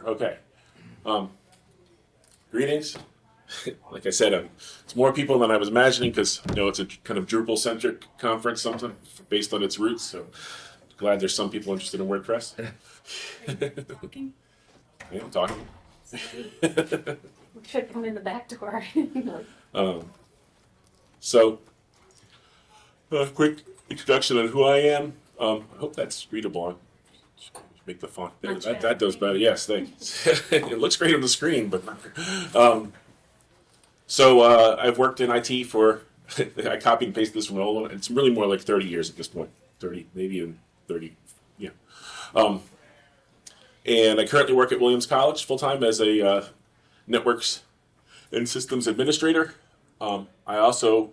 Okay. Greetings. Like I said, it's more people than I was imagining because it's a kind of Drupal-centric conference, something based on its roots. So glad there's some people interested in WordPress. Talking? Yeah, I'm talking. We should come in the back door. So, a quick introduction on who I am. I hope that's readable. Make the font better. That does better. Yes, thanks. It looks great on the screen, but so I've worked in IT for. I copied and pasted this from an old one. It's really more like 30 years at this point. 30, maybe even 30. Yeah. And I currently work at Williams College full time as a networks and systems administrator. I also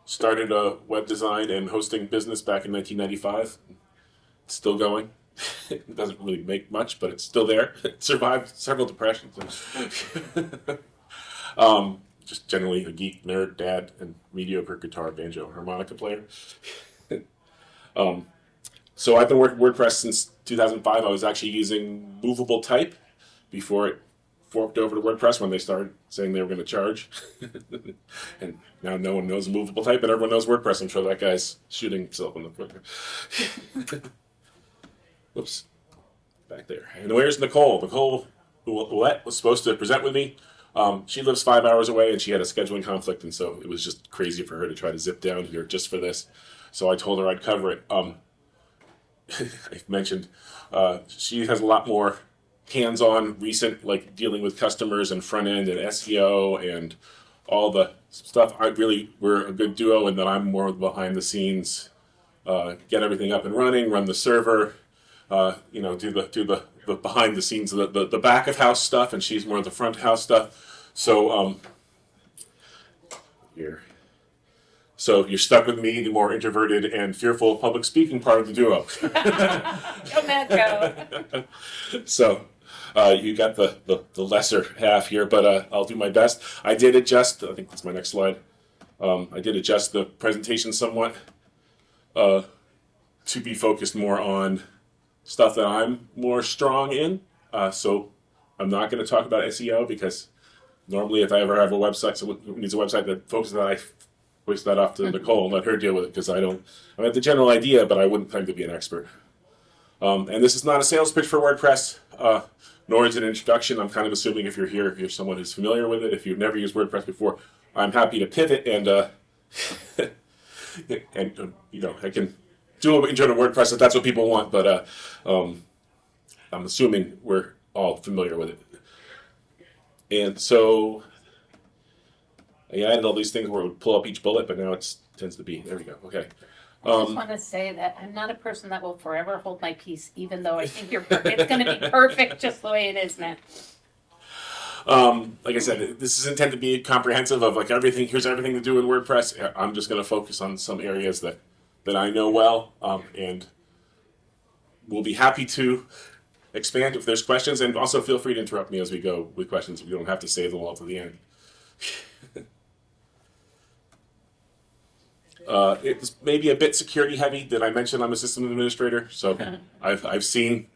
started a web design and hosting business back in 1995. It's still going. It doesn't really make much, but it's still there. It survived several depressions. Just generally a geek, nerd, dad, and mediocre guitar, banjo, harmonica player. So I've been working WordPress since 2005. I was actually using movable type before it forked over to WordPress when they started saying they were going to charge. And now no one knows movable type, and everyone knows WordPress. I'm sure that guy's shooting himself in the foot. Whoops. Back there. And where's Nicole? Nicole Ouellette was supposed to present with me. She lives 5 hours away, and she had a scheduling conflict, and so it was just crazy for her to try to zip down here just for this. So I told her I'd cover it. I mentioned she has a lot more hands-on recent, like dealing with customers and front end and SEO and all the stuff. We're a good duo in that I'm more behind the scenes, get everything up and running, run the server, do the behind the scenes, the back of house stuff, and she's more of the front house stuff. So here. So you're stuck with me, the more introverted and fearful public speaking part of the duo. Go, Matt, go. So you got the lesser half here, but I'll do my best. I did adjust, I think that's my next slide. I did adjust the presentation somewhat to be focused more on stuff that I'm more strong in. So I'm not going to talk about SEO because normally if I ever have a website, someone needs a website that focuses on that, I push that off to Nicole and let her deal with it because I have the general idea, but I wouldn't claim to be an expert. And this is not a sales pitch for WordPress, nor is it an introduction. I'm kind of assuming if you're someone who's familiar with it. If you've never used WordPress before, I'm happy to pivot and I can do an intro to WordPress if that's what people want, but I'm assuming we're all familiar with it. And so I added all these things where it would pull up each bullet, but now it tends to be, there we go, okay. I just want to say that I'm not a person that will forever hold my peace, even though I think it's going to be perfect just the way it is, Matt. Like I said, this is intended to be comprehensive of like everything. Here's everything to do in WordPress. I'm just going to focus on some areas that I know well, and we'll be happy to expand if there's questions, and also feel free to interrupt me as we go with questions. We don't have to save them all to the end. It's maybe a bit security heavy. Did I mention I'm a system administrator? So I've seen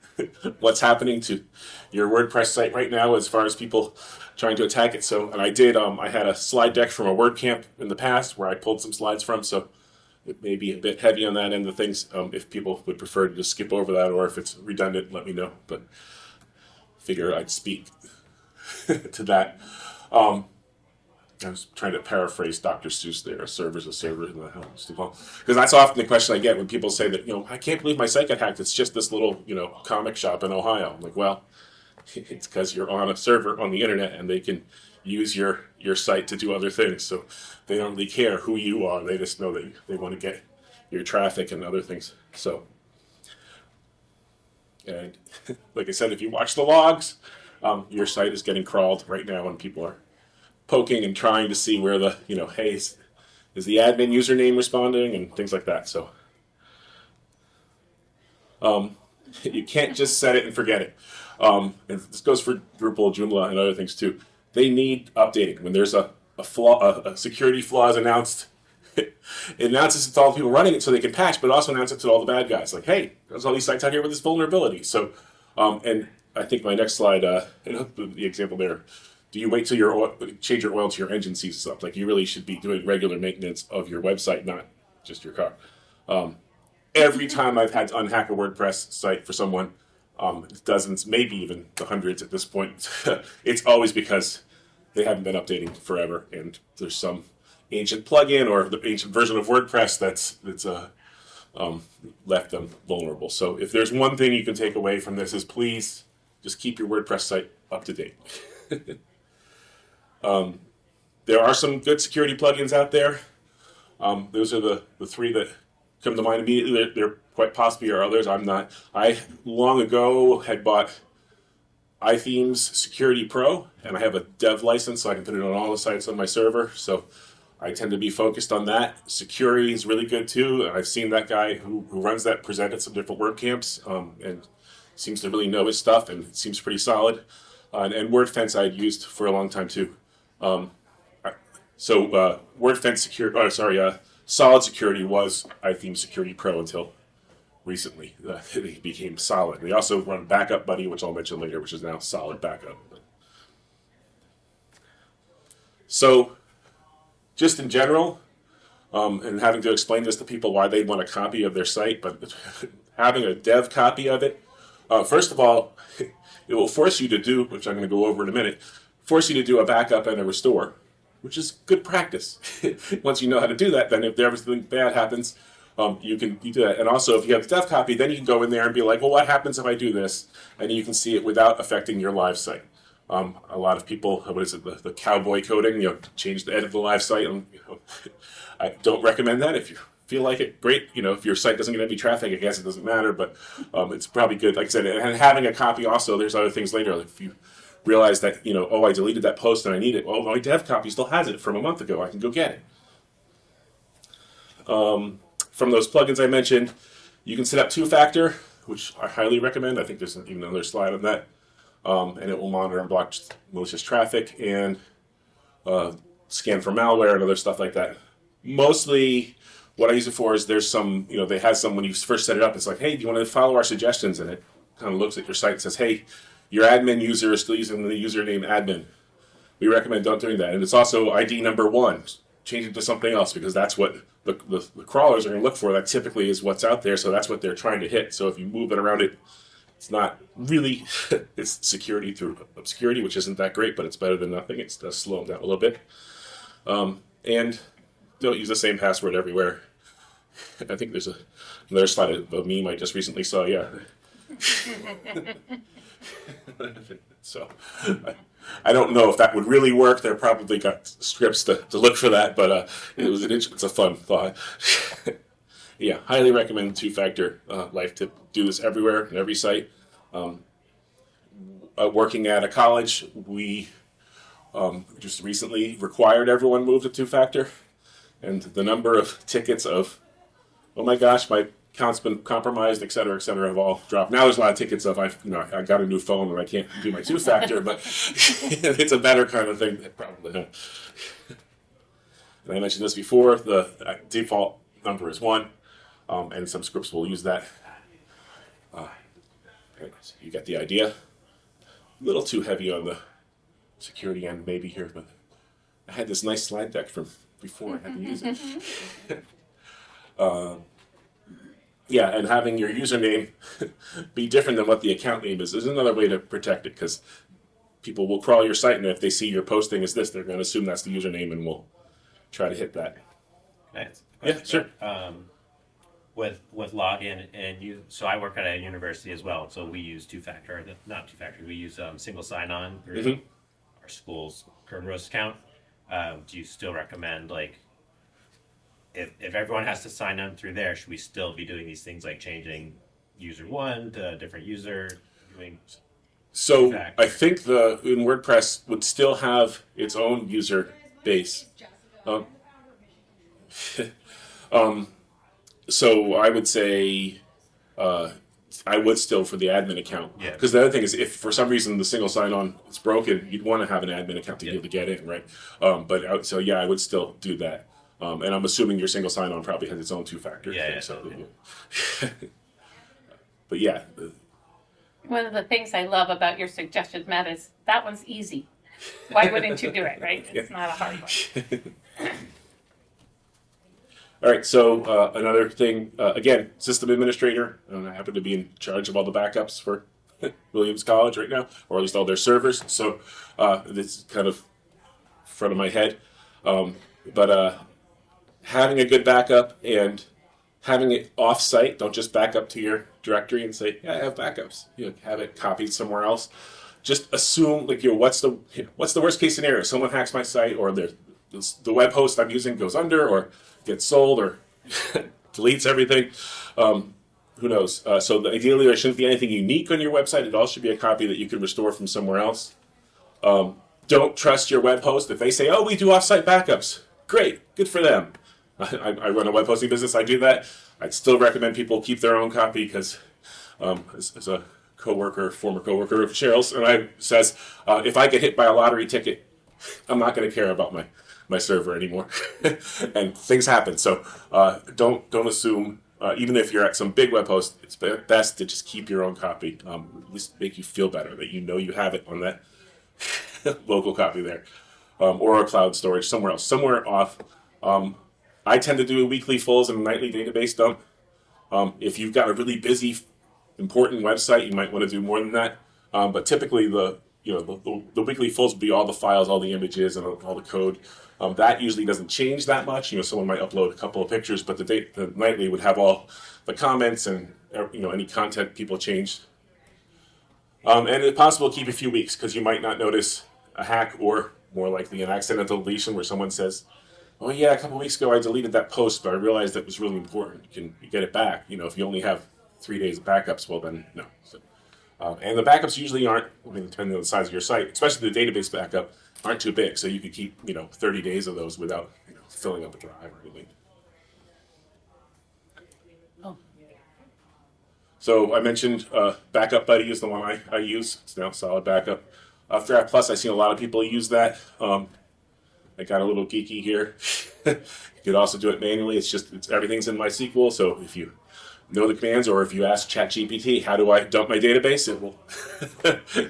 what's happening to your WordPress site right now as far as people trying to attack it. So, and I had a slide deck from a WordCamp in the past where I pulled some slides from. So it may be a bit heavy on that end of things. If people would prefer to just skip over that, or if it's redundant, let me know. But figure I'd speak to that. I was trying to paraphrase Dr. Seuss there, a server's a server in the house. Because that's often the question I get when people say that, I can't believe my site got hacked. It's just this little, comic shop in Ohio. I'm like, well, it's because you're on a server on the internet and they can use your site to do other things. So they don't really care who you are. They just know that they want to get your traffic and other things. So, and like I said, if you watch the logs, your site is getting crawled right now and people are poking and trying to see where the, hey, is the admin username responding and things like that. So you can't just set it and forget it. And this goes for Drupal, Joomla, and other things too. They need updating. When there's a flaw, a security flaw is announced, it announces it to all the people running it so they can patch, but also announces it to all the bad guys. Like, hey, there's all these sites out here with this vulnerability. So, and I think my next slide, the example there, do you wait till your change your oil to your engine seizes up? Like you really should be doing regular maintenance of your website, not just your car. Every time I've had to unhack a WordPress site for someone, dozens, maybe even the hundreds at this point, it's always because they haven't been updating forever, and there's some ancient plugin or the ancient version of WordPress that's left them vulnerable. So if there's one thing you can take away from this is please just keep your WordPress site up to date. There are some good security plugins out there. Those are the three that come to mind immediately. There quite possibly are others. I'm not. I long ago had bought iThemes Security Pro, and I have a dev license, so I can put it on all the sites on my server. So I tend to be focused on that. Security is really good too. I've seen that guy who runs that present at some different WordCamps, and seems to really know his stuff, and it seems pretty solid. And WordFence I'd used for a long time too. WordFence Solid Security was iThemes Security Pro until recently. It became Solid. They also run Backup Buddy, which I'll mention later, which is now Solid Backup. So, just in general, and having to explain this to people why they want a copy of their site, but having a dev copy of it, first of all, it will force you to do, which I'm going to go over in a minute, force you to do a backup and a restore, which is good practice. Once you know how to do that, then if everything bad happens, you do that. And also, if you have the dev copy, then you can go in there and be like, well, what happens if I do this? And you can see it without affecting your live site. A lot of people, the cowboy coding, change the edit of the live site. I don't recommend that. If you feel like it, great. If your site doesn't get any traffic, I guess it doesn't matter, but it's probably good. Like I said, and having a copy also, there's other things later. Like if you realize that, I deleted that post and I need it. Well, my dev copy still has it from a month ago. I can go get it. From those plugins I mentioned, you can set up two-factor, which I highly recommend. I think there's even another slide on that. And it will monitor and block malicious traffic and scan for malware and other stuff like that. Mostly what I use it for is there's some, they have some when you first set it up, it's like, hey, do you want to follow our suggestions? And it kind of looks at your site and says, hey, your admin user is still using the username admin. We recommend don't doing that. And it's also ID number 1. Change it to something else because that's what the crawlers are going to look for. That typically is what's out there, so that's what they're trying to hit. So if you move it around it, it's not really, it's security through obscurity, which isn't that great, but it's better than nothing. It does slow them down a little bit. And don't use the same password everywhere. I think there's another slide of a meme I just recently saw, yeah. So I don't know if that would really work. They probably got scripts to look for that, but it's a fun thought. Yeah, highly recommend two-factor life tip. Do this everywhere, in every site. Working at a college, we just recently required everyone move to two-factor, and the number of tickets of, oh my gosh, my account's been compromised, et cetera, have all dropped. Now there's a lot of tickets of, I got a new phone and I can't do my two-factor, but it's a better kind of thing, probably. And I mentioned this before, the default number is 1, and some scripts will use that. Anyways, you get the idea. A little too heavy on the security end maybe here, but I had this nice slide deck from before I had to use it. Yeah, and having your username be different than what the account name is another way to protect it, because people will crawl your site, and if they see your posting is this, they're going to assume that's the username and will try to hit that. Nice. Yeah, sure. With login, so I work at a university as well, so we use not two-factor, we use single sign-on through our school's Kern Rose account. Do you still recommend, like, if everyone has to sign on through there, should we still be doing these things like changing user 1 to a different user? So I think in WordPress would still have its own user base. So I would say I would still for the admin account. Yeah. Because the other thing is, if for some reason the single sign-on is broken, you'd want to have an admin account to be able to get in, right? So yeah, I would still do that. And I'm assuming your single sign-on probably has its own two-factor. Yeah. So, but yeah, One of the things I love about your suggestions, Matt, is that one's easy. Why wouldn't you do it, right? It's not a hard one. All right, so another thing, again, system administrator. I happen to be in charge of all the backups for Williams College right now, or at least all their servers. So this is kind of front of my head. But having a good backup and having it off-site, don't just back up to your directory and say, yeah, I have backups. Have it copied somewhere else. Just assume, what's the worst case scenario? Someone hacks my site, or the web host I'm using goes under, or gets sold, or deletes everything. Who knows? So ideally, there shouldn't be anything unique on your website. It all should be a copy that you can restore from somewhere else. Don't trust your web host. If they say, oh, we do off-site backups, great, good for them. I run a web hosting business. I do that. I'd still recommend people keep their own copy because, as a former coworker of Cheryl's, and I says, if I get hit by a lottery ticket, I'm not going to care about my server anymore. And things happen. So don't assume, even if you're at some big web host, it's best to just keep your own copy. At least make you feel better that you have it on that local copy there, or a cloud storage somewhere else, somewhere off. I tend to do weekly fulls and a nightly database dump. If you've got a really busy, important website, you might want to do more than that. But typically, the weekly fulls will be all the files, all the images, and all the code. That usually doesn't change that much. Someone might upload a couple of pictures, but the nightly would have all the comments and any content people changed. And it's possible to keep a few weeks because you might not notice a hack, or more likely an accidental deletion where someone says, oh yeah, a couple of weeks ago I deleted that post, but I realized that was really important. You get it back. If you only have 3 days of backups, well then no. So, and the backups usually aren't, depending on the size of your site, especially the database backup, aren't too big. So you could keep 30 days of those without filling up a drive or anything. Oh. So I mentioned Backup Buddy is the one I use. It's now Solid Backup. Draft Plus, I've seen a lot of people use that. I got a little geeky here. You could also do it manually. It's everything's in MySQL. So if you know the commands, or if you ask ChatGPT, how do I dump my database, it will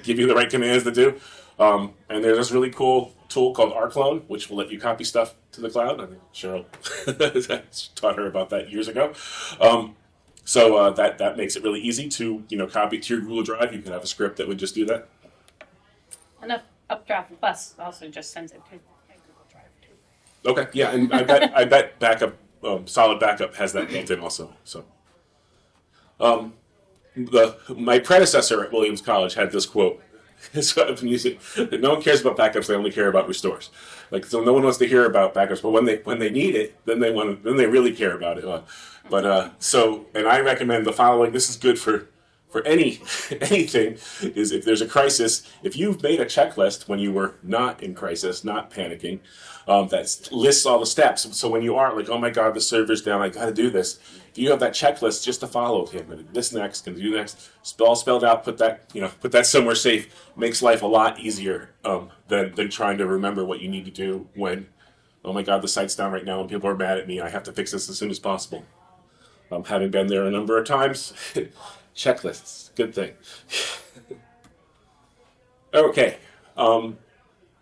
give you the right commands to do. And there's this really cool tool called rclone, which will let you copy stuff to the cloud. I think Cheryl taught her about that years ago. So that makes it really easy to copy to your Google Drive. You can have a script that would just do that. And Updraft Plus also just sends it to my Google Drive too. Okay, yeah, and I bet Backup, Solid Backup has that built in also. So, my predecessor at Williams College had this quote. So I've been using, no one cares about backups; they only care about restores. So no one wants to hear about backups, but when they need it, then they really care about it. And I recommend the following. This is good for anything, is if there's a crisis, if you've made a checklist when you were not in crisis, not panicking, that lists all the steps. So when you are like, oh my God, the server's down, I got to do this. If you have that checklist just to follow, okay, I'm going to do this next, going to do next, all spelled out, put that somewhere safe, makes life a lot easier than trying to remember what you need to do when, oh my God, the site's down right now and people are mad at me. I have to fix this as soon as possible. Having been there a number of times, checklists, good thing. Okay,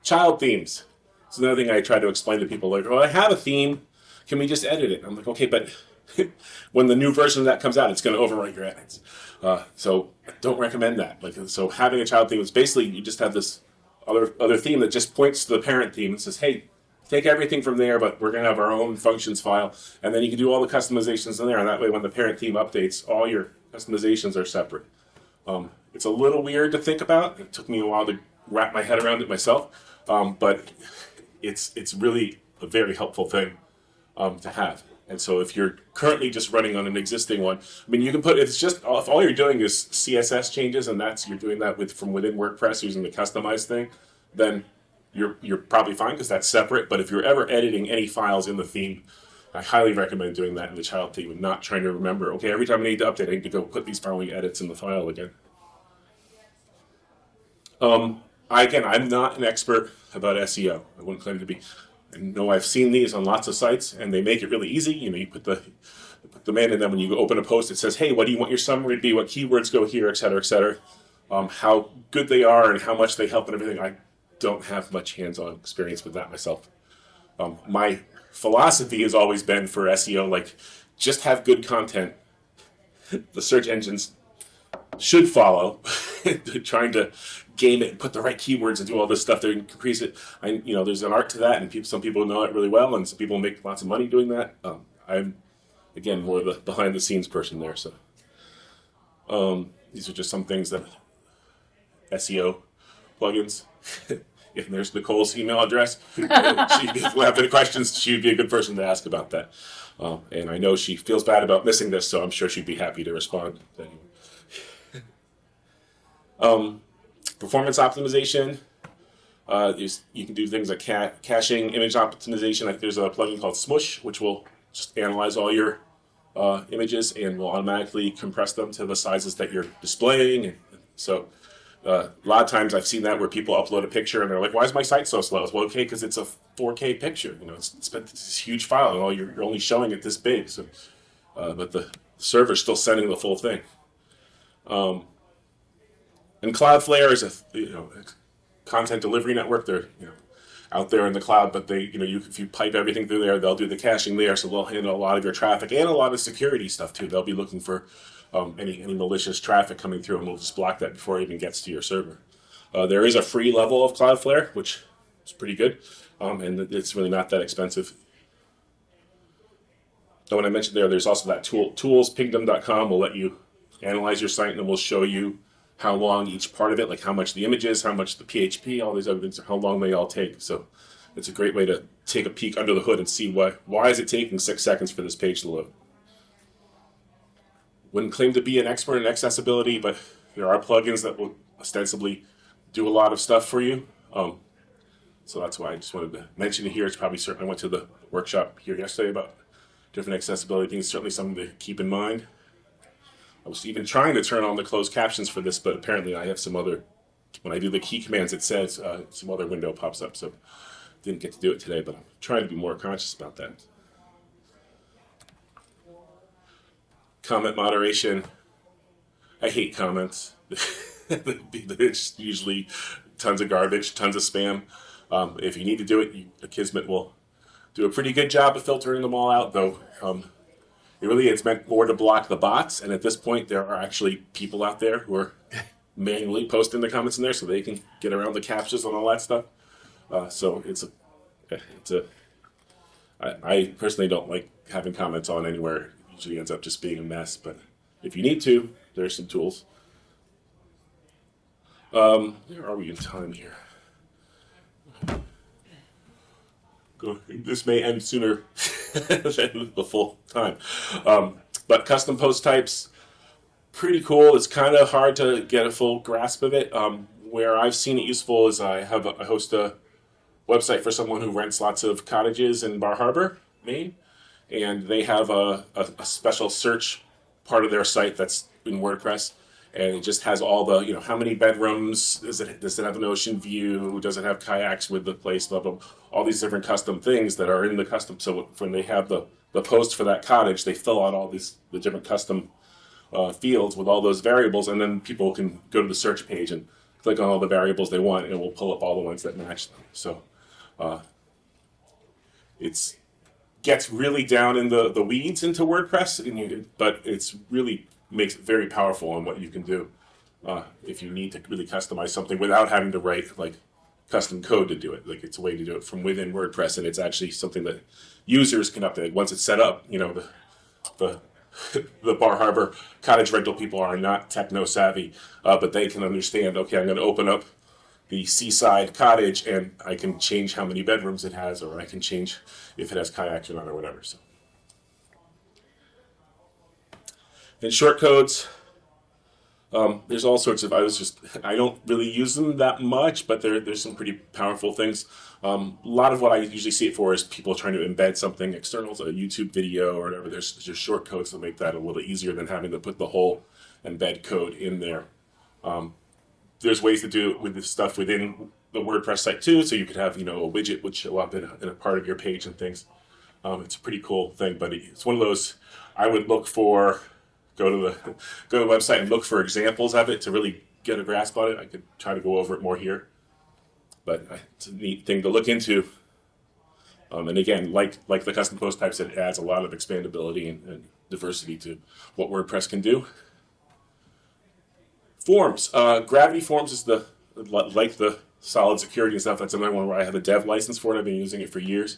child themes. It's another thing I try to explain to people. Like, I have a theme. Can we just edit it? I'm like, okay, but when the new version of that comes out, it's going to overwrite your edits. So I don't recommend that. So having a child theme is basically you just have this other theme that just points to the parent theme and says, hey, take everything from there, but we're going to have our own functions file, and then you can do all the customizations in there. And that way, when the parent theme updates, all your customizations are separate. It's a little weird to think about. It took me a while to wrap my head around it myself, but it's really a very helpful thing to have. And so if you're currently just running on an existing one, you can put, if all you're doing is CSS changes, and you're doing that from within WordPress using the customized thing, then you're probably fine because that's separate. But if you're ever editing any files in the theme, I highly recommend doing that in the child theme and not trying to remember, okay, every time I need to update, I need to go put these following edits in the file again. I'm not an expert about SEO. I wouldn't claim to be. I know I've seen these on lots of sites, and they make it really easy. You put the command in, and then when you open a post, it says, hey, what do you want your summary to be? What keywords go here, et cetera, et cetera. how good they are and how much they help and everything, I don't have much hands-on experience with that myself. My philosophy has always been for SEO, like, just have good content. The search engines should follow. Trying to game it and put the right keywords and do all this stuff to increase it. There's an art to that, and some people know it really well, and some people make lots of money doing that. I'm, again, more the behind-the-scenes person there. So these are just some things that SEO plugins. If there's Nicole's email address, if we have any questions, she'd be a good person to ask about that. And I know she feels bad about missing this, so I'm sure she'd be happy to respond. Performance optimization. You can do things like caching, image optimization. Like there's a plugin called Smush, which will just analyze all your images and will automatically compress them to the sizes that you're displaying. And so a lot of times I've seen that where people upload a picture and they're like, "Why is my site so slow?" It's, well, okay, because it's a 4K picture. It's this huge file, and you're only showing it this big. So, but the server's still sending the full thing. And Cloudflare is a content delivery network. They're out there in the cloud, but they if you pipe everything through there, they'll do the caching there, so they'll handle a lot of your traffic and a lot of security stuff too. They'll be looking for any malicious traffic coming through, and we'll just block that before it even gets to your server. There is a free level of Cloudflare, which is pretty good, and it's really not that expensive. So when I mentioned there's also that tool, toolspingdom.com will let you analyze your site, and it will show you how long each part of it, like how much the images, how much the PHP, all these other things, how long they all take. So it's a great way to take a peek under the hood and see why is it taking 6 seconds for this page to load. Wouldn't claim to be an expert in accessibility, but there are plugins that will ostensibly do a lot of stuff for you. So that's why I just wanted to mention it here. It's probably I went to the workshop here yesterday about different accessibility things. Certainly something to keep in mind. I was even trying to turn on the closed captions for this, but apparently I have some other, when I do the key commands, it says some other window pops up, so didn't get to do it today, but I'm trying to be more conscious about that. Comment moderation. I hate comments. It's usually tons of garbage, tons of spam. If you need to do it, Akismet will do a pretty good job of filtering them all out, though. It's meant more to block the bots, and at this point, there are actually people out there who are manually posting the comments in there, so they can get around the captchas and all that stuff. So I personally don't like having comments on anywhere. It usually ends up just being a mess. But if you need to, there's some tools. Where are we in time here? This may end sooner than the full time. But custom post types, pretty cool. It's kind of hard to get a full grasp of it. Where I've seen it useful is I host a website for someone who rents lots of cottages in Bar Harbor, Maine, and they have a special search part of their site that's in WordPress. And it just has all the, how many bedrooms, does it have an ocean view, does it have kayaks with the place, blah, blah, all these different custom things that are in the custom. So when they have the post for that cottage, they fill out all the different custom fields with all those variables, and then people can go to the search page and click on all the variables they want, and it will pull up all the ones that match them. So it gets really down in the weeds into WordPress, but it's really makes it very powerful on what you can do if you need to really customize something without having to write like custom code to do it. Like it's a way to do it from within WordPress, and it's actually something that users can update once it's set up. The Bar Harbor cottage rental people are not techno savvy, but they can understand. Okay, I'm going to open up the seaside cottage, and I can change how many bedrooms it has, or I can change if it has kayaks or not, or whatever. So. And shortcodes, there's all sorts of, I don't really use them that much, but there's some pretty powerful things. A lot of what I usually see it for is people trying to embed something external to a YouTube video or whatever. There's just shortcodes that make that a little easier than having to put the whole embed code in there. There's ways to do it with this stuff within the WordPress site too, so you could have, a widget would show up in a part of your page and things. It's a pretty cool thing, but it's one of those I would look for. Go to the website and look for examples of it to really get a grasp on it. I could try to go over it more here, but it's a neat thing to look into. And again, like the custom post types, it adds a lot of expandability and diversity to what WordPress can do. Forms. Gravity Forms is like the solid security and stuff. That's another one where I have a dev license for it. I've been using it for years.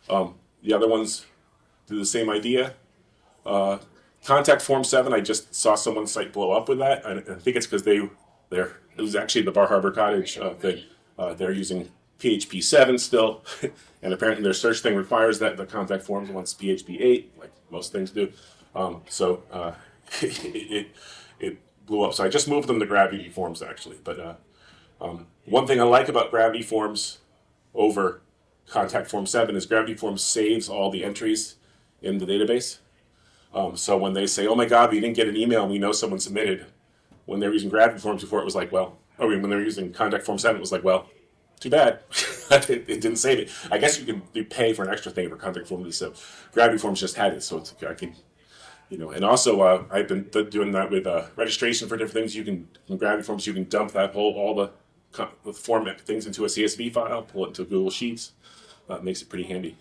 The other ones do the same idea. Contact Form 7, I just saw someone's site blow up with that. I think it's because it was actually the Bar Harbor Cottage thing. They're using PHP 7 still, and apparently their search thing requires that the Contact Forms wants PHP 8, like most things do. So it blew up. So I just moved them to Gravity Forms, actually. But one thing I like about Gravity Forms over Contact Form 7 is Gravity Forms saves all the entries in the database. So when they say, oh my God, we didn't get an email and we know someone submitted, when they were using Gravity Forms before, it was like, well, when they were using Contact Form 7, it was like, well, too bad. it didn't save it. I guess you can pay for an extra thing for Contact Forms, so Gravity Forms just had it, so I can, and also I've been doing that with registration for different things. You can, in Gravity Forms, you can dump all the form things into a CSV file, pull it into Google Sheets. Makes it pretty handy.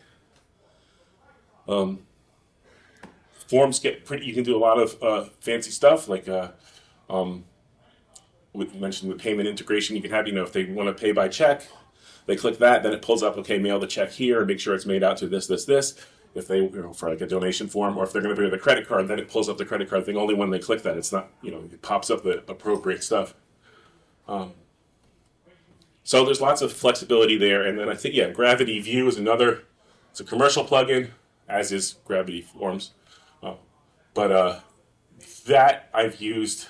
Forms get pretty. You can do a lot of fancy stuff, like we mentioned with payment integration. You can have, if they want to pay by check, they click that, then it pulls up, okay, mail the check here, and make sure it's made out to this. If they, for like a donation form, or if they're going to pay with a credit card, then it pulls up the credit card thing only when they click that. It's not, it pops up the appropriate stuff. So there's lots of flexibility there. And then I think, Gravity View is another. It's a commercial plugin, as is Gravity Forms. But that I've used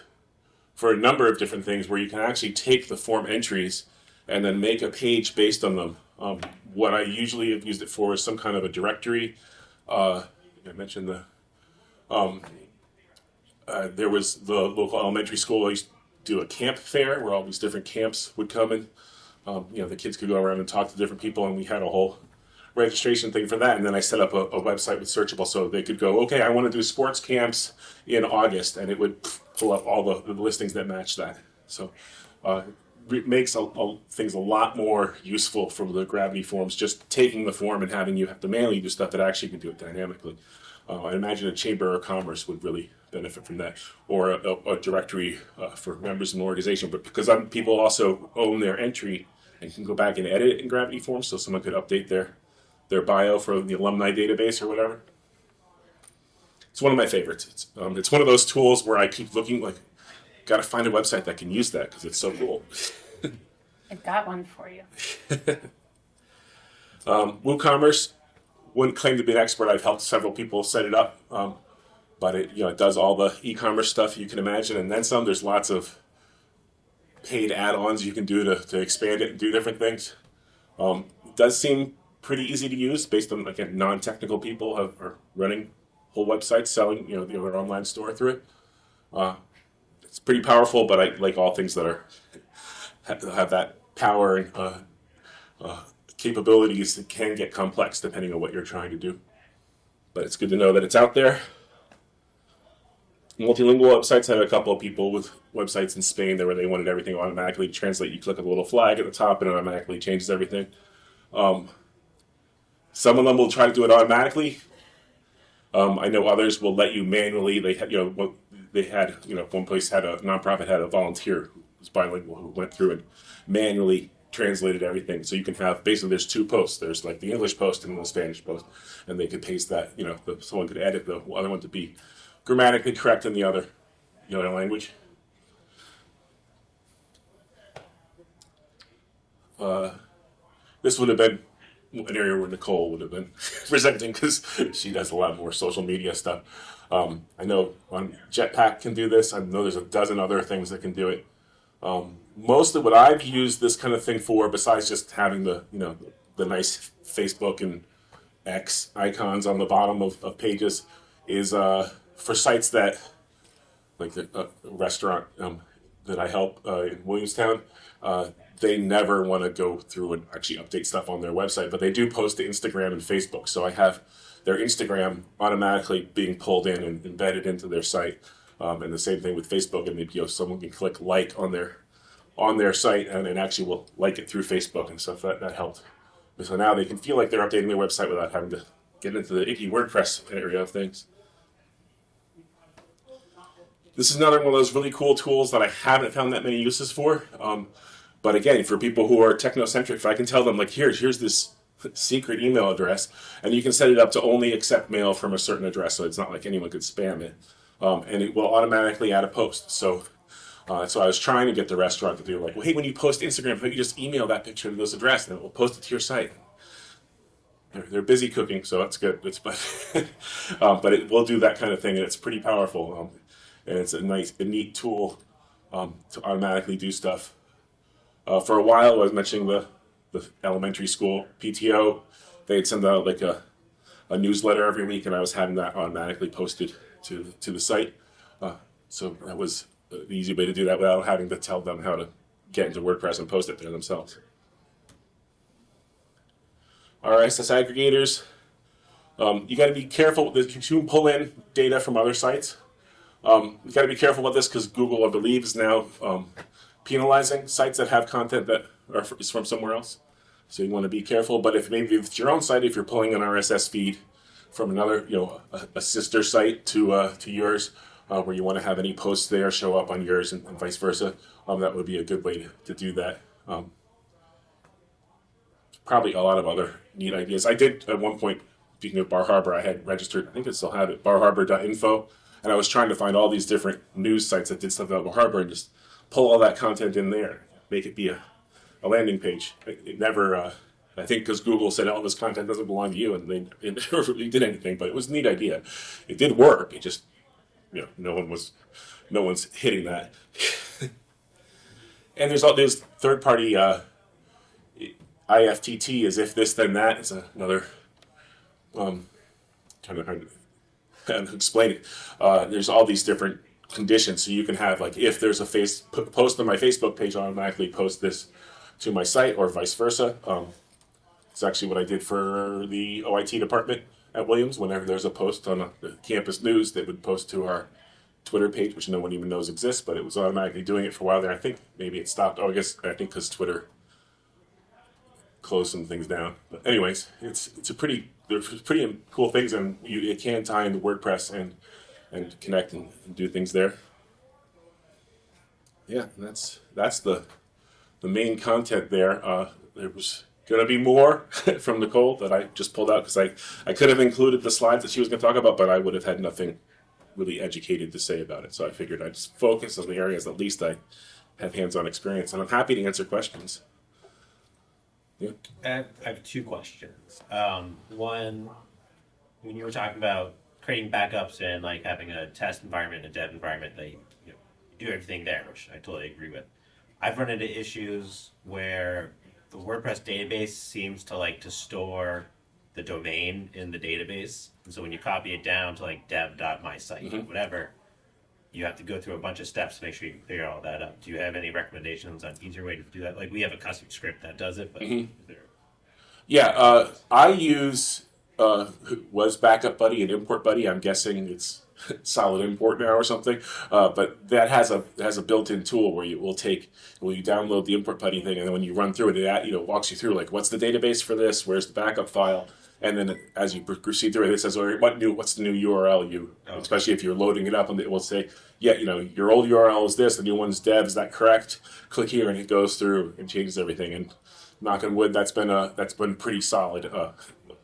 for a number of different things where you can actually take the form entries and then make a page based on them. What I usually have used it for is some kind of a directory. I mentioned there was the local elementary school. I used to do a camp fair where all these different camps would come in. The kids could go around and talk to different people, and we had a whole registration thing for that. And then I set up a website with searchable, so they could go, okay, I want to do sports camps in August, and it would pull up all the listings that match that. So it makes things a lot more useful from the Gravity Forms, just taking the form and having you have to manually do stuff that actually can do it dynamically. I imagine a chamber of commerce would really benefit from that, or a directory for members of an organization. But because people also own their entry and can go back and edit it in Gravity Forms, so someone could update their bio for the alumni database or whatever. It's one of my favorites. It's one of those tools where I keep looking, like, got to find a website that can use that because it's so cool. I've got one for you. WooCommerce, wouldn't claim to be an expert. I've helped several people set it up, but it does all the e-commerce stuff you can imagine, and then some. There's lots of paid add-ons you can do to expand it and do different things. It does seem pretty easy to use based on, again, non-technical people are running whole websites selling their online store through it. It's pretty powerful, but I like all things that have that power and capabilities that can get complex depending on what you're trying to do. But it's good to know that it's out there. Multilingual websites, I had a couple of people with websites in Spain where they wanted everything automatically translate. You click a little flag at the top and it automatically changes everything. Some of them will try to do it automatically. I know others will let you manually. They had, one place had a nonprofit had a volunteer who was bilingual who went through and manually translated everything. So you can have, basically there's two posts. There's like the English post and the Spanish post, and they could paste that, someone could edit the other one to be grammatically correct in the other language. This would have been an area where Nicole would have been presenting because she does a lot more social media stuff. I know Jetpack can do this. I know there's a dozen other things that can do it. Mostly what I've used this kind of thing for, besides just having the nice Facebook and X icons on the bottom of pages, is for sites that, like a restaurant that I help in Williamstown, they never want to go through and actually update stuff on their website, but they do post to Instagram and Facebook. So I have their Instagram automatically being pulled in and embedded into their site. And the same thing with Facebook, and maybe someone can click like on their site and actually will like it through Facebook and stuff. That helped. So now they can feel like they're updating their website without having to get into the icky WordPress area of things. This is another one of those really cool tools that I haven't found that many uses for. But again, for people who are technocentric, if I can tell them, like, here's this secret email address, and you can set it up to only accept mail from a certain address, so it's not like anyone could spam it. And it will automatically add a post. So I was trying to get the restaurant to do, like, well, hey, when you post Instagram, if you just email that picture to this address, and it will post it to your site. They're busy cooking, so that's good. But it will do that kind of thing, and it's pretty powerful. And it's a neat tool to automatically do stuff. For a while, I was mentioning the elementary school PTO. They'd send out like a newsletter every week, and I was having that automatically posted to the site. So that was an easy way to do that without having to tell them how to get into WordPress and post it there themselves. RSS aggregators. You got to be careful. You can pull in data from other sites. You got to be careful about this because Google, I believe, is now penalizing sites that have content that is from somewhere else. So you want to be careful. But if it's your own site, if you're pulling an RSS feed from another, a sister site to yours, where you want to have any posts there show up on yours and vice versa, that would be a good way to do that. Probably a lot of other neat ideas. I did at one point, speaking of Bar Harbor, I had registered, I think I still have it, barharbor.info, and I was trying to find all these different news sites that did stuff about Bar Harbor and just pull all that content in there, make it be a landing page. It never, I think because Google said all this content doesn't belong to you, and they never really did anything, but it was a neat idea. It did work, it just, no one's hitting that. And there's all these third-party IFTT, as if this then that, is another trying to explain it. There's all these different conditions, so you can have, like, if there's a post on my Facebook page, I'll automatically post this to my site, or vice versa. It's actually what I did for the OIT department at Williams. Whenever there's a post on the campus news, they would post to our Twitter page, which no one even knows exists, but it was automatically doing it for a while there. I think maybe it stopped. I think because Twitter close some things down. But anyways, they're pretty cool things, and it can tie into WordPress and connect and do things there. Yeah, that's the main content there. There was going to be more from Nicole that I just pulled out because I could have included the slides that she was going to talk about, but I would have had nothing really educated to say about it. So I figured I'd just focus on the areas at least I have hands-on experience, and I'm happy to answer questions. Yeah. I have two questions. One, when you were talking about creating backups and like having a test environment, a dev environment, that you do everything there, which I totally agree with. I've run into issues where the WordPress database seems to like to store the domain in the database, and so when you copy it down to like dev.mysite, whatever, you have to go through a bunch of steps to make sure you can clear all that up. Do you have any recommendations on easier way to do that? Like, we have a custom script that does it, but is there... Yeah, I use was Backup Buddy and Import Buddy. I'm guessing it's Solid Import now or something. But that has a built-in tool where you download the Import Buddy thing, and then when you run through it, walks you through like what's the database for this, where's the backup file, and then as you proceed through it says, what's the new URL especially if you're loading it up, and it will say, your old URL is this, the new one's dev, is that correct? Click here, and it goes through and changes everything. And knock on wood, that's been pretty solid.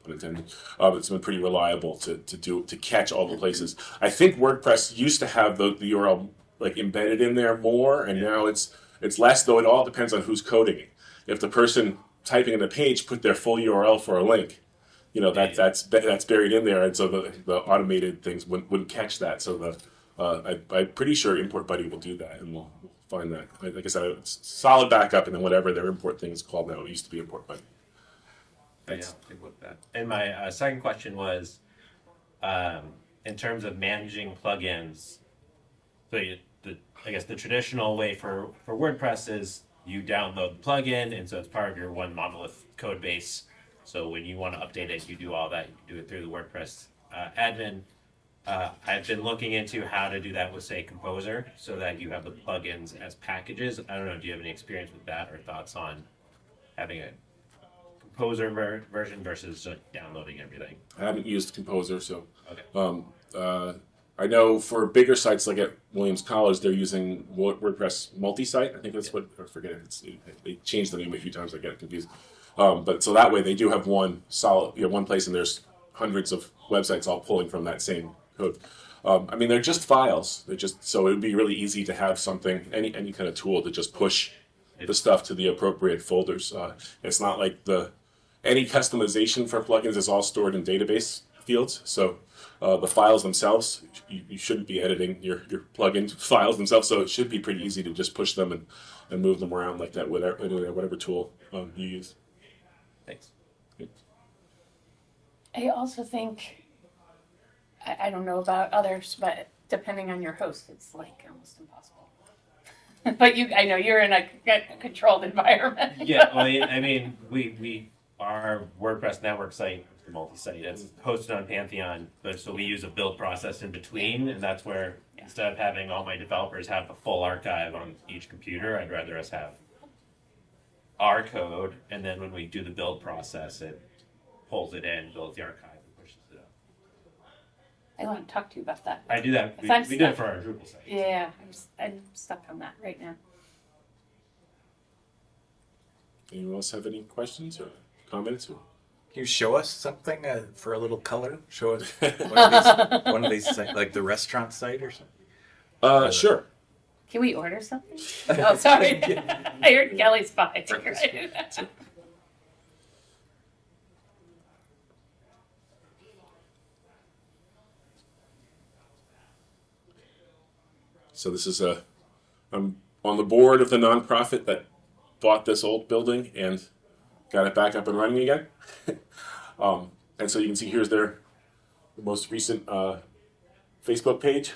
It's been pretty reliable to catch all the places. I think WordPress used to have the URL like embedded in there more, and now it's less. Though it all depends on who's coding it. If the person typing in the page put their full URL for a link, that's buried in there, and so the automated things wouldn't catch that. So I'm pretty sure Import Buddy will do that, and we'll find that. Like I said, it's solid backup, and then whatever their import thing is called now, it used to be Import Buddy. Thanks. Yeah, with that. And my second question was, in terms of managing plugins. So I guess the traditional way for WordPress is you download the plugin, and so it's part of your one monolith code base. So when you want to update it, you do all that. You can do it through the WordPress admin. I've been looking into how to do that with, say, Composer, so that you have the plugins as packages. I don't know, do you have any experience with that or thoughts on having a Composer version versus downloading everything? I haven't used Composer, so Okay. I know for bigger sites like at Williams College, they're using WordPress multi-site. I think that's what, I forget it. They changed the name a few times. I get confused. But so that way they do have one solid, one place, and there's hundreds of websites all pulling from that same code. I mean, they're just files. They're just, so it would be really easy to have something, any kind of tool to just push the stuff to the appropriate folders. It's not like any customization for plugins is all stored in database fields. So the files themselves, you shouldn't be editing your plugin files themselves. So it should be pretty easy to just push them and move them around like that, whatever tool you use. Thanks. I also think, I don't know about others, but depending on your host, it's like almost impossible. But I know you're in a controlled environment. Yeah, well, I mean, our WordPress network site, the multi-site, it's hosted on Pantheon, but so we use a build process in between, and that's where instead of having all my developers have a full archive on each computer, I'd rather us have our code, and then when we do the build process, it pulls it in, builds the archive, and pushes it up. I want to talk to you about that. I do that. If I'm We do it stuck- for our Drupal site. Yeah, I'm stuck on that right now. Anyone else have any questions or comments? Can you show us something for a little color? Show us one of these like the restaurant site or something. Sure. Can we order something? Oh, sorry. I heard Kelly's fine. So this is I'm on the board of the nonprofit that bought this old building and got it back up and running again. And so you can see here's the most recent Facebook page,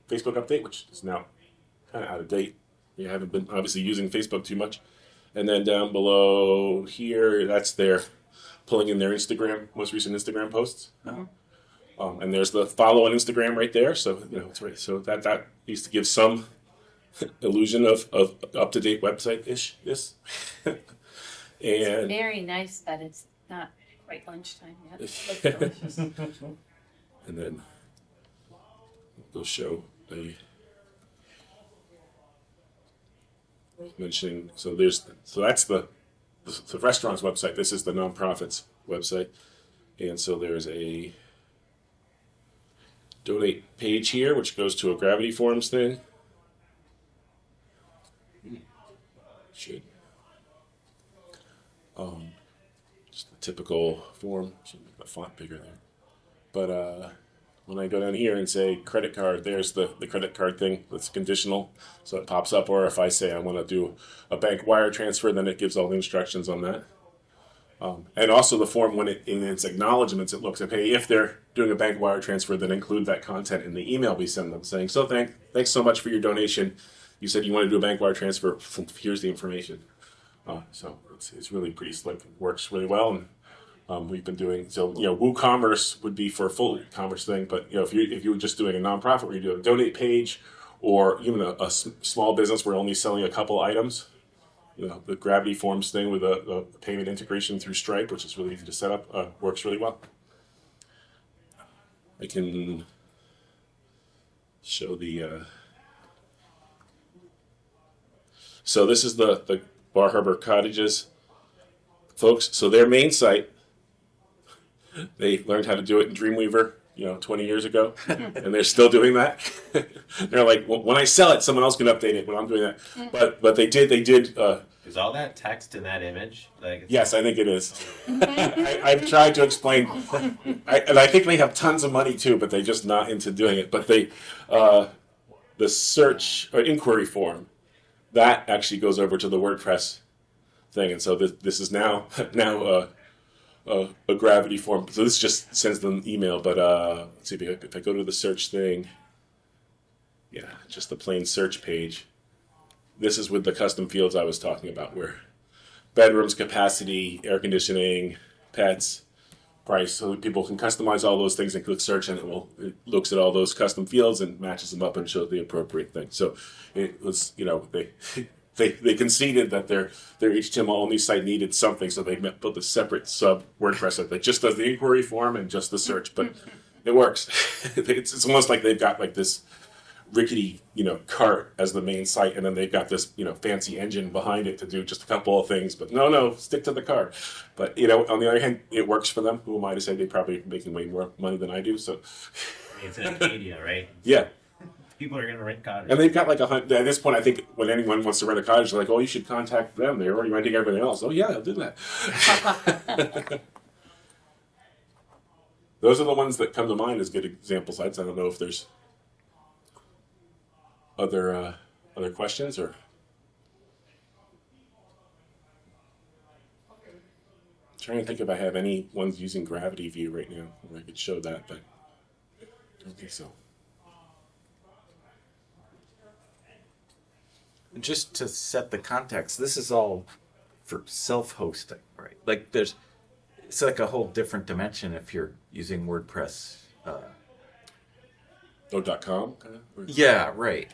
Facebook update, which is now kind of out of date. You haven't been obviously using Facebook too much. And then down below here, that's their pulling in their most recent Instagram posts. And there's the follow on Instagram right there. So it's right. So that used to give some illusion of up to date website ish. This. And Very nice that it's not quite lunchtime yet. It looks delicious. and then they'll show a mentioning. So that's the restaurant's website. This is the nonprofit's website, and so there's a donate page here, which goes to a Gravity Forms thing. Should just the typical form. Should make the font bigger there. But when I go down here and say credit card, there's the credit card thing that's conditional, so it pops up. Or if I say I want to do a bank wire transfer, then it gives all the instructions on that. And also the form, when in its acknowledgments, it looks at, hey, if they're doing a bank wire transfer, then include that content in the email we send them, saying, so thanks so much for your donation. You said you want to do a bank wire transfer. Here's the information. So it's really pretty slick. It works really well, and we've been doing so. WooCommerce would be for a full e-commerce thing, but if you were just doing a nonprofit where you do a donate page, or even a small business where you're only selling a couple items. The Gravity Forms thing with a payment integration through Stripe, which is really easy to set up, works really well. I can show the. So this is the Bar Harbor Cottages, folks. So their main site, they learned how to do it in Dreamweaver, 20 years ago, and they're still doing that. They're like, well, when I sell it, someone else can update it, but I'm doing that. But they did. Is all that text in that image? Yes, I think it is. I've tried to explain, and I think they have tons of money too, but they're just not into doing it. But the search or inquiry form, that actually goes over to the WordPress thing, and so this is now a Gravity form. So this just sends them an email. But let's see if I go to the search thing. Yeah, just the plain search page. This is with the custom fields I was talking about, where bedrooms, capacity, air conditioning, pets, price, so that people can customize all those things and click search, and it looks at all those custom fields and matches them up and shows the appropriate thing. So it was, they conceded that their HTML only site needed something, so they built a separate sub WordPress site that just does the inquiry form and just the search, but it works. It's almost like they've got like this rickety, cart as the main site, and then they've got this, fancy engine behind it to do just a couple of things. But no, stick to the cart. But on the other hand, it works for them. Who am I to say? They're probably making way more money than I do. So It's in Acadia, right? yeah. People are going to rent cottages. And they've got like at this point, I think when anyone wants to rent a cottage, they're like, oh, you should contact them. They're already renting everything else. Oh yeah, I'll do that. Those are the ones that come to mind as good example sites. I don't know if there's other questions or. I'm trying to think if I have any ones using Gravity View right now where I could show that, but I don't think so. Just to set the context, this is all for self-hosting, right? Like it's like a whole different dimension if you're using WordPress. .com kind of? Yeah, right.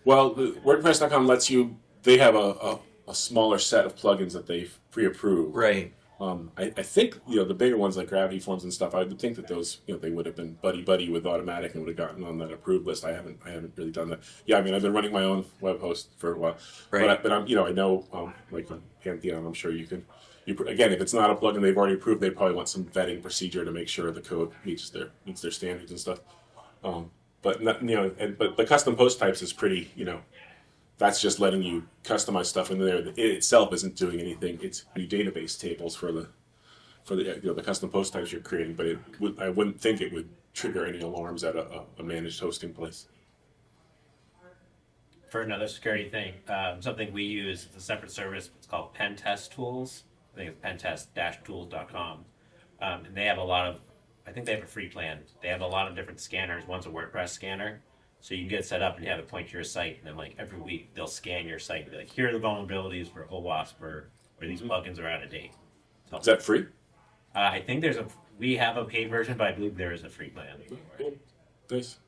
Well, WordPress.com lets you. They have a smaller set of plugins that they've pre-approved. Right. I think the bigger ones like Gravity Forms and stuff. I would think that those they would have been buddy with Automatic and would have gotten on that approved list. I haven't really done that. Yeah, I mean I've been running my own web host for a while. Right. But I'm I know like on Pantheon, I'm sure you can. Again, if it's not a plugin they've already approved, they probably want some vetting procedure to make sure the code meets their standards and stuff. But not, but the custom post types is pretty, that's just letting you customize stuff in there. It itself isn't doing anything. It's new database tables for the the custom post types you're creating. But I wouldn't think it would trigger any alarms at a managed hosting place. For another security thing, something we use, it's a separate service. It's called Pentest Tools. I think it's pentest-tools.com. And they have I think they have a free plan. They have a lot of different scanners. One's a WordPress scanner. So you can get set up and you have it point to your site. And then like every week they'll scan your site and be like, here are the vulnerabilities for OWASP or these plugins are out of date. So, Is that free? I think we have a paid version, but I believe there is a free plan. Cool. Nice.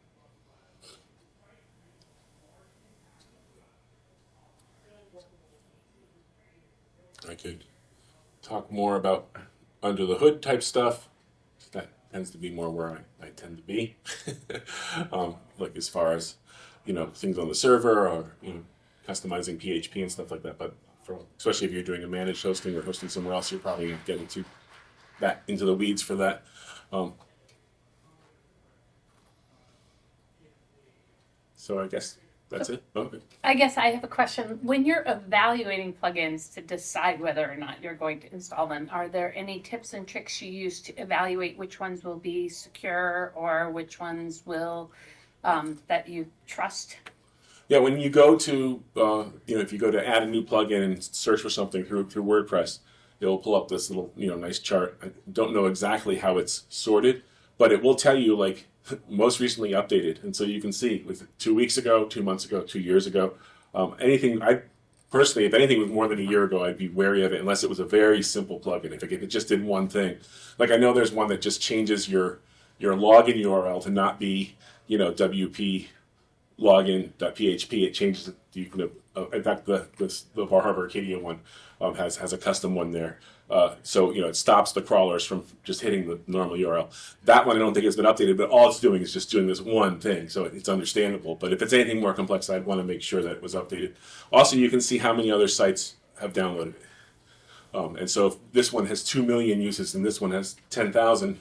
I could talk more about under the hood type stuff. That tends to be more where I tend to be. Like as far as, things on the server or, customizing PHP and stuff like that. But especially if you're doing a managed hosting or hosting somewhere else, you're probably getting into the weeds for that. So I guess that's it. Okay. I guess I have a question. When you're evaluating plugins to decide whether or not you're going to install them, are there any tips and tricks you use to evaluate which ones will be secure or which ones will that you trust? Yeah, when you go to, if you go to add a new plugin and search for something through WordPress, it'll pull up this little, nice chart. I don't know exactly how it's sorted, but it will tell you like most recently updated, and so you can see with 2 weeks ago, 2 months ago, 2 years ago, anything. I personally, if anything was more than a year ago, I'd be wary of it unless it was a very simple plugin. If it just did one thing, like I know there's one that just changes your login URL to not be WP login.php. It changes it. You can, in fact, the Bar Harbor Arcadia one has a custom one there. So it stops the crawlers from just hitting the normal URL. That one I don't think has been updated, but all it's doing is just doing this one thing, so it's understandable. But if it's anything more complex, I'd want to make sure that it was updated. Also, you can see how many other sites have downloaded it. And so if this one has 2 million uses and this one has 10,000,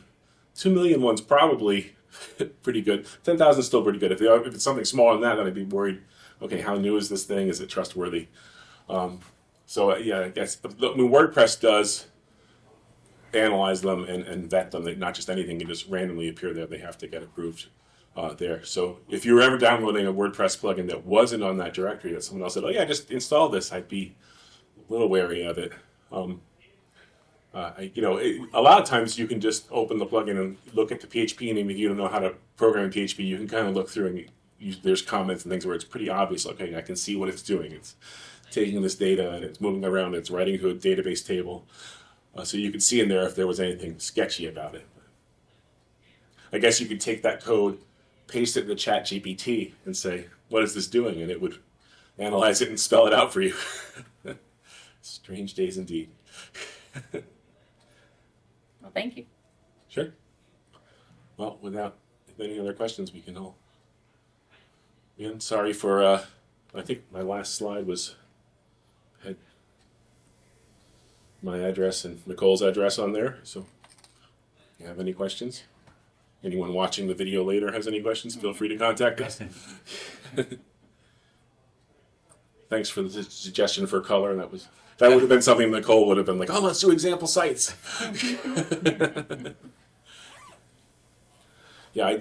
2 million one's probably pretty good. 10,000 is still pretty good. If it's something smaller than that, then I'd be worried. Okay, how new is this thing? Is it trustworthy? Yeah, I guess WordPress does analyze them and vet them. Not just anything can just randomly appear there. They have to get approved there. So if you were ever downloading a WordPress plugin that wasn't on that directory, that someone else said, "Oh yeah, just install this," I'd be a little wary of it. A lot of times you can just open the plugin and look at the PHP, and even if you don't know how to program in PHP, you can kind of look through and there's comments and things where it's pretty obvious. Okay, I can see what it's doing. It's taking this data and it's moving around. It's writing to a database table. So you could see in there if there was anything sketchy about it. I guess you could take that code, paste it in the chat GPT and say, what is this doing? And it would analyze it and spell it out for you. Strange days indeed. Well, thank you. Sure. Well, without any other questions, we can all. Again, sorry for, I think my last slide had my address and Nicole's address on there. So if you have any questions, anyone watching the video later has any questions, feel free to contact us. Thanks for the suggestion for color. That would have been something Nicole would have been like, oh, let's do example sites. Yeah,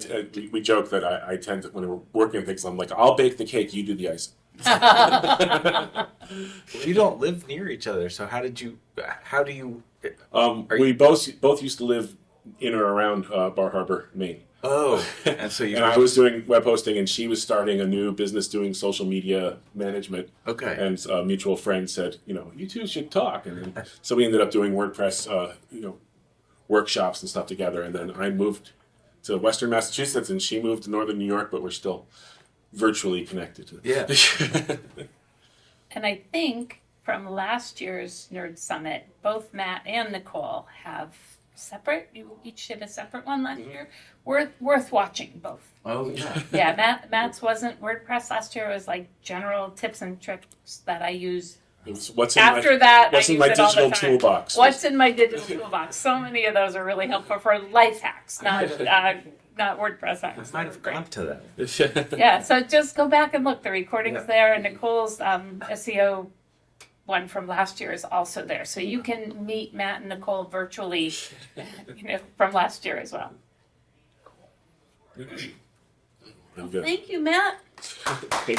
we joke that I tend to, when we're working on things, I'm like, I'll bake the cake, you do the icing. You don't live near each other, so how do you? We both used to live in or around Bar Harbor, Maine. Oh, and so you. And I was doing web hosting, and she was starting a new business doing social media management. Okay. And a mutual friend said, you two should talk, and then, so we ended up doing WordPress, workshops and stuff together. And then I moved to Western Massachusetts, and she moved to Northern New York, but we're still virtually connected. Yeah. And I think from last year's Nerd Summit, both Matt and Nicole have separate. You each did a separate one last year. Worth watching both. Oh yeah. Yeah, Matt's wasn't WordPress last year. It was like general tips and tricks that I use. What's After in that, what's I in use my it all the digital time. toolbox? What's in my digital toolbox? So many of those are really helpful for life hacks, not WordPress hacks. I might have Great. gone to that. Yeah, so just go back and look. The recording's there, and Nicole's SEO one from last year is also there. So you can meet Matt and Nicole virtually, from last year as well. Very good. Thank you, Matt. Okay.